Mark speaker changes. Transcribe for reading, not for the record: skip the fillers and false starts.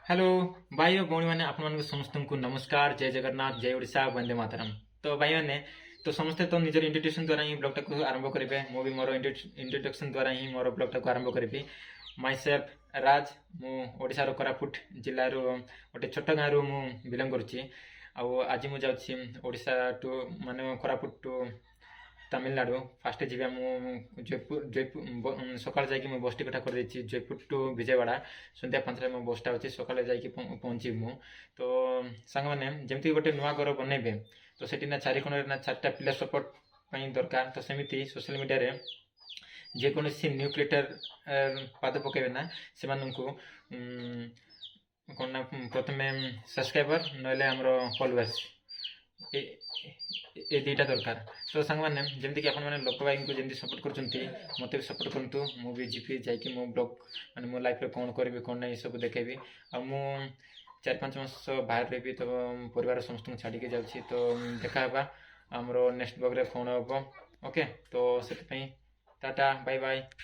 Speaker 1: Hello भाई और भौणी मैंने आपण समस्त को नमस्कार जय जगन्नाथ जय ओडिशा वंदे मातरम। तो भाई मैंने तो समस्ते तो निजर इंट्रोडक्शन द्वारा ही ब्लॉग टाक आरंभ करेंगे। मु भी मोर इंट्रोडक्शन द्वारा ही मोर ब्लॉग टाक आरंभ करी। माई सेल्फ राज मु ओडिशार कोरापुट जिल्लार गोटे छोट गाँव मु बिलंग करुच्ची। आज मु जाऊँगी ओडिशा टू माने कोरापुट टू तमिलनाडु फास्ट जी जयपुर जयपुर सकाल जाकि बस टिकटा कर जयपुर टू विजयवाड़ा सन्ध्या 5 मो बसटा अच्छी सकाल जाकि पहुँची मु। तो सांग मैंने जमती गोटे नुआ घर बनइबे तो सेठी ना 4 कोण ना 4टा पिला सपोर्ट दरकार। तो सेमती सोशल मीडिया रे जेकोसी न्यू क्रिएटर पाद पकेबे ना से कौन ना प्रथम सब्सक्राइबर ना फॉलोअर्स ये दुईटा दरकार। तो सांग मैंने जमती कि आपने लोक भाई को जमी सपोर्ट कर मत भी सपोर्ट करूँ। मुझे जी जाकि मो ब्लॉग मैंने मो लाइफ कौन करी कौन ना सब देखेबी। आ 4-5 मास बाहर रही तो परिवार समस्त छाड़ी जाऊँगी। तो देखा आमर नेक्स्ट ब्लॉग रे कौन हम। ओके तो से टाटा बाय बाय।